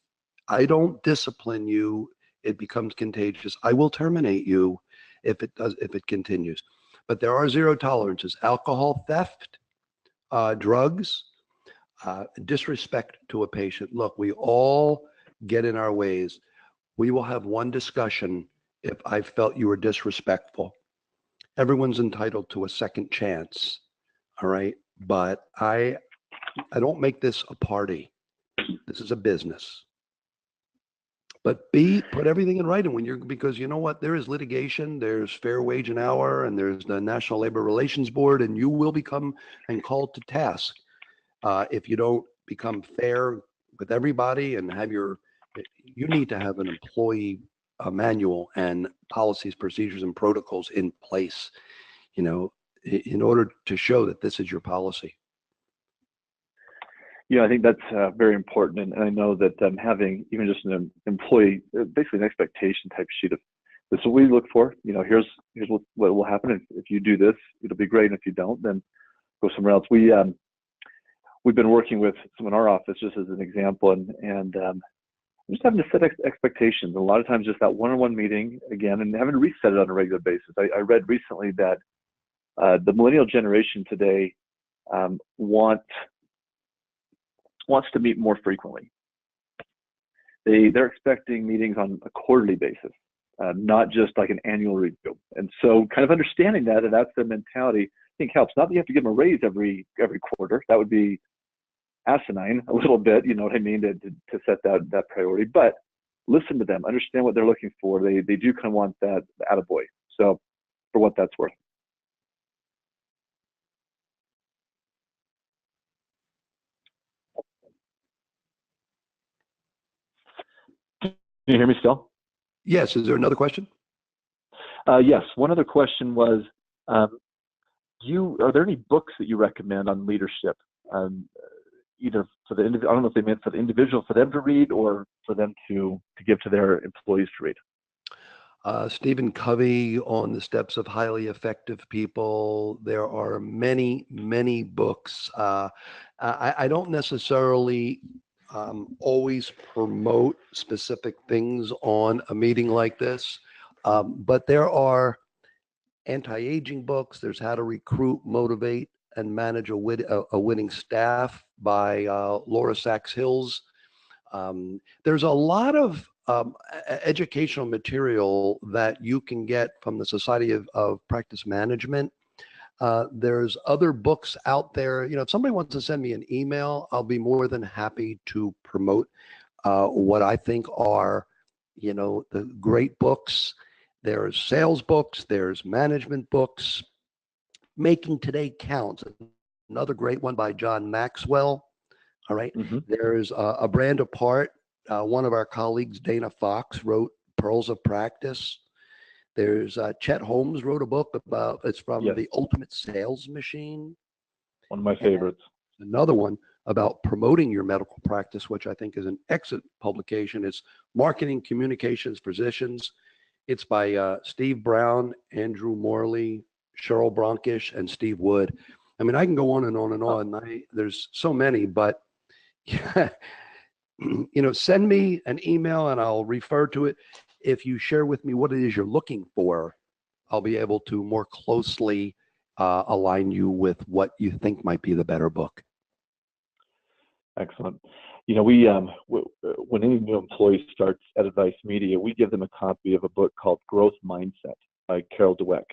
I don't discipline you, it becomes contagious. I will terminate you if it continues. But there are 0 tolerances: alcohol, theft, drugs, disrespect to a patient. Look, we all get in our ways. We will have one discussion if I felt you were disrespectful. Everyone's entitled to a second chance. All right. But I don't make this a party. This is a business. But put everything in writing because you know what? There is litigation, there's fair wage an hour, and there's the National Labor Relations Board, and you will become and called to task if you don't become fair with everybody and you need to have an employee manual and policies, procedures, and protocols in place, in order to show that this is your policy. Yeah, I think that's very important, and I know that having even just an employee, basically an expectation type sheet of this is what we look for. Here's what will happen if you do this. It'll be great, and if you don't, then go somewhere else. We've been working with someone in our office just as an example, and just having to set expectations. A lot of times, just that one-on-one meeting again, and having to reset it on a regular basis. I read recently that the millennial generation today wants to meet more frequently. They're expecting meetings on a quarterly basis, not just like an annual review. And so kind of understanding that's the mentality, I think helps. Not that you have to give them a raise every quarter. That would be asinine a little bit, you know what I mean, to set that priority. But listen to them, understand what they're looking for. They do kind of want that attaboy. So for what that's worth. Can you hear me still? Yes. Is there another question? Yes. One other question was, are there any books that you recommend on leadership? Either for the individual, I don't know if they meant for the individual, for them to read, or for them to give to their employees to read. Stephen Covey on the Steps of Highly Effective People. There are many, many books. I don't necessarily always promote specific things on a meeting like this, but there are anti-aging books. There's How to Recruit, Motivate, and Manage a Winning Staff by Laura Sachs Hills. There's a lot of educational material that you can get from the Society of Practice Management. There's other books out there. If somebody wants to send me an email, I'll be more than happy to promote what I think are, the great books. There's sales books, there's management books. Making Today Counts, another great one by John Maxwell. All right. Mm-hmm. There's A Brand Apart. One of our colleagues, Dana Fox, wrote Pearls of Practice. There's Chet Holmes wrote a book it's from The Ultimate Sales Machine. One of my favorites. And another one, about promoting your medical practice, which I think is an excellent publication. It's Marketing Communications Physicians. It's by Steve Brown, Andrew Morley, Cheryl Bronkish, and Steve Wood. I mean, I can go on and on and on. There's so many, but send me an email and I'll refer to it. If you share with me what it is you're looking for, I'll be able to more closely align you with what you think might be the better book. Excellent. We when any new employee starts at Advice Media, we give them a copy of a book called Growth Mindset by Carol Dweck.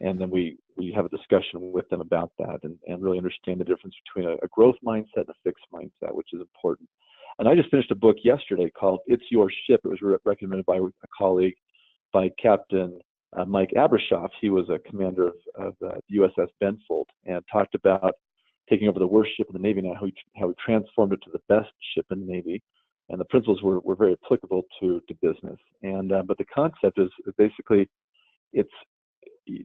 And then we have a discussion with them about that and really understand the difference between a growth mindset and a fixed mindset, which is important. And I just finished a book yesterday called It's Your Ship. It was recommended by a colleague, by Captain Mike Abrashoff. He was a commander of the USS Benfold and talked about taking over the worst ship in the Navy and how he transformed it to the best ship in the Navy. And the principles were very applicable to business. And but the concept is basically it's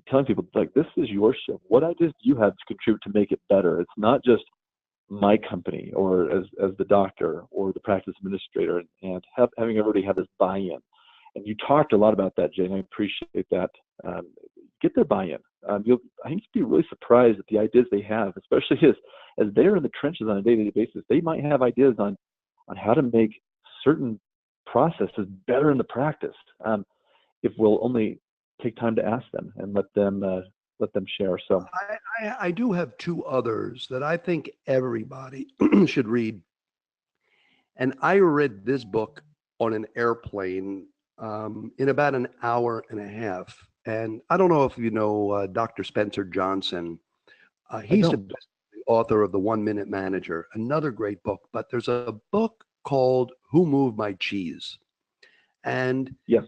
telling people, like, this is your ship. What ideas do you have to contribute to make it better? It's not just my company or as the doctor or the practice administrator, and having already had this buy-in. And you talked a lot about that, Jay, and I appreciate that. Get their buy-in. I think you'd be really surprised at the ideas they have, especially as they're in the trenches on a day-to-day basis. They might have ideas on how to make certain processes better in the practice. If we'll only take time to ask them and let them share. So I do have two others that I think everybody should read. And I read this book on an airplane in about an hour and a half. And I don't know if you know Dr. Spencer Johnson. He's the author of The 1 Minute Manager, another great book. But there's a book called Who Moved My Cheese? And yes,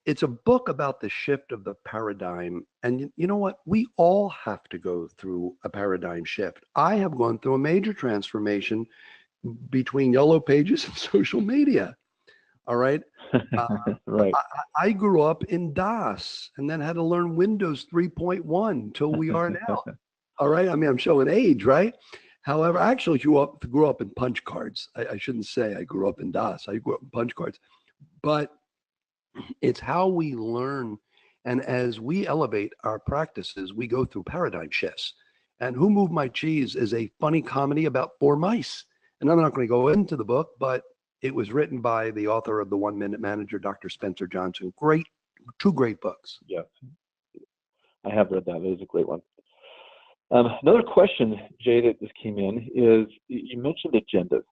it's a book about the shift of the paradigm. And you know what? We all have to go through a paradigm shift. I have gone through a major transformation between Yellow Pages and social media. All right. right. I grew up in DOS and then had to learn Windows 3.1 till we are now. All right. I mean, I'm showing age, right? However, I actually grew up in punch cards. I shouldn't say I grew up in DOS. I grew up in punch cards. But it's how we learn. And as we elevate our practices, we go through paradigm shifts. And Who Moved My Cheese is a funny comedy about four mice. And I'm not going to go into the book, but it was written by the author of The 1 Minute Manager, Dr. Spencer Johnson. Two great books. Yeah, I have read that. It is a great one. Another question, Jay, that just came in is, you mentioned agendas.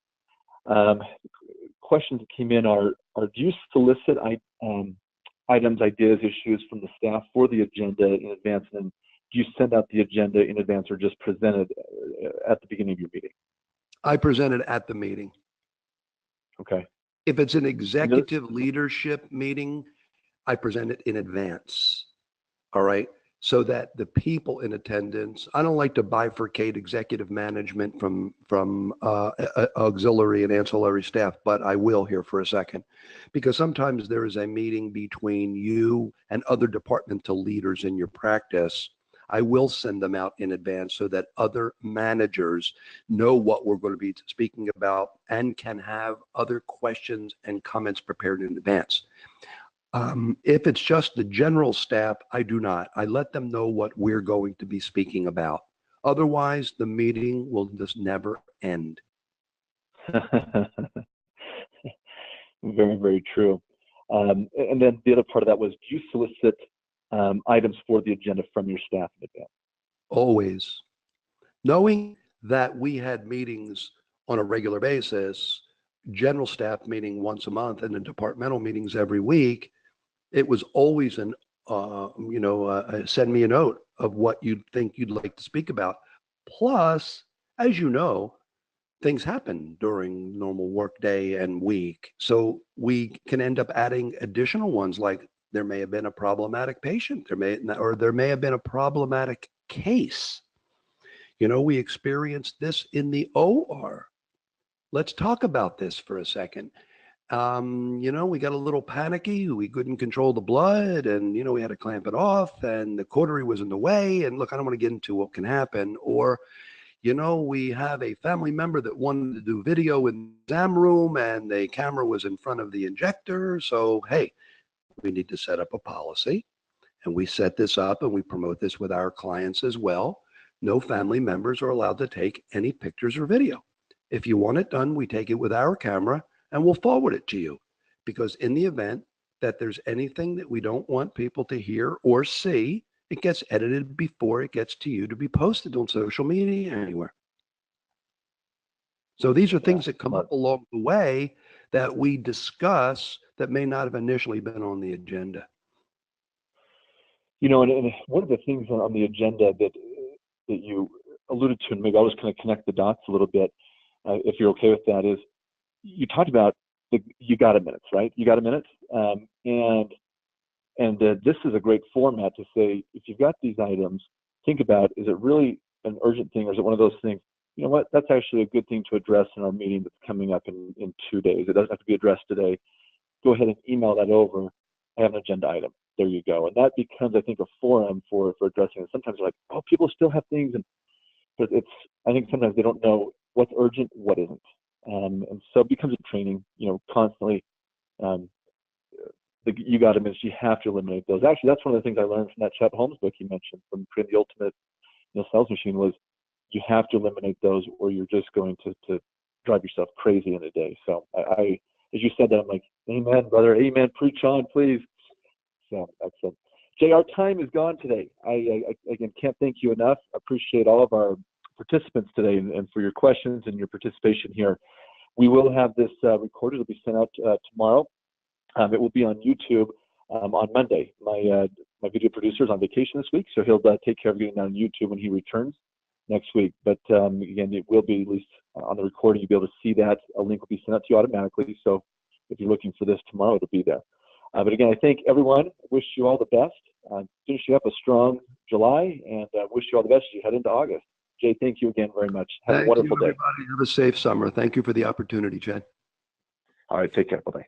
Questions that came in are do you solicit items, ideas, issues from the staff for the agenda in advance, and do you send out the agenda in advance or just present it at the beginning of your meeting? I present it at the meeting. Okay. If it's an executive leadership meeting, I present it in advance. All right. So that the people in attendance, I don't like to bifurcate executive management from auxiliary and ancillary staff, but I will here for a second, because sometimes there is a meeting between you and other departmental leaders in your practice. I will send them out in advance so that other managers know what we're going to be speaking about and can have other questions and comments prepared in advance. If it's just the general staff, I do not. I let them know what we're going to be speaking about. Otherwise, the meeting will just never end. Very, very true. And then the other part of that was, do you solicit items for the agenda from your staff in advance? Always. Knowing that we had meetings on a regular basis, general staff meeting once a month and the departmental meetings every week, it was always send me a note of what you think you'd like to speak about. Plus, as you know, things happen during normal work day and week. So we can end up adding additional ones, like there may have been a problematic patient, there may have been a problematic case. We experienced this in the OR. Let's talk about this for a second. We got a little panicky. We couldn't control the blood, and we had to clamp it off, and the cautery was in the way. And look, I don't want to get into what can happen. Or, you know, we have a family member that wanted to do video in the exam room and the camera was in front of the injector. So, hey, we need to set up a policy. And we set this up and we promote this with our clients as well. No family members are allowed to take any pictures or video. If you want it done, we take it with our camera and we'll forward it to you. Because in the event that there's anything that we don't want people to hear or see, it gets edited before it gets to you to be posted on social media anywhere. So these are things that come up along the way that we discuss that may not have initially been on the agenda. You know, and one of the things on the agenda that you alluded to, and maybe I'll just kind of connect the dots a little bit, if you're okay with that, is you talked about you got a minute, right? You got a minute, and this is a great format to say, if you've got these items, think about, is it really an urgent thing, or is it one of those things, you know what, that's actually a good thing to address in our meeting that's coming up in 2 days. It doesn't have to be addressed today. Go ahead and email that over. I have an agenda item. There you go. And that becomes, I think, a forum for addressing it. Sometimes they're like, oh, people still have things. But I think sometimes they don't know what's urgent, what isn't. And so it becomes a training, you know, constantly. You got to miss, you have to eliminate those. Actually, that's one of the things I learned from that Chet Holmes book you mentioned, from creating the ultimate, you know, sales machine, was you have to eliminate those or you're just going to drive yourself crazy in a day. So I as you said that, I'm like, amen, brother, amen, preach on, please. So excellent. Jay, our time is gone today. I again can't thank you enough. I appreciate all of our participants today and for your questions and your participation here. We will have this recorded. It'll be sent out tomorrow. It will be on YouTube on Monday. My video producer is on vacation this week, so he'll take care of getting it on YouTube when he returns next week. But again, it will be, at least on the recording, you'll be able to see that. A link will be sent out to you automatically. So if you're looking for this tomorrow, it'll be there. But again, I thank everyone. Wish you all the best. Finishing up a strong July, and wish you all the best as you head into August. Jay, thank you again very much. Have a wonderful day. Everybody. Have a safe summer. Thank you for the opportunity, Chad. All right, take care. Bye-bye.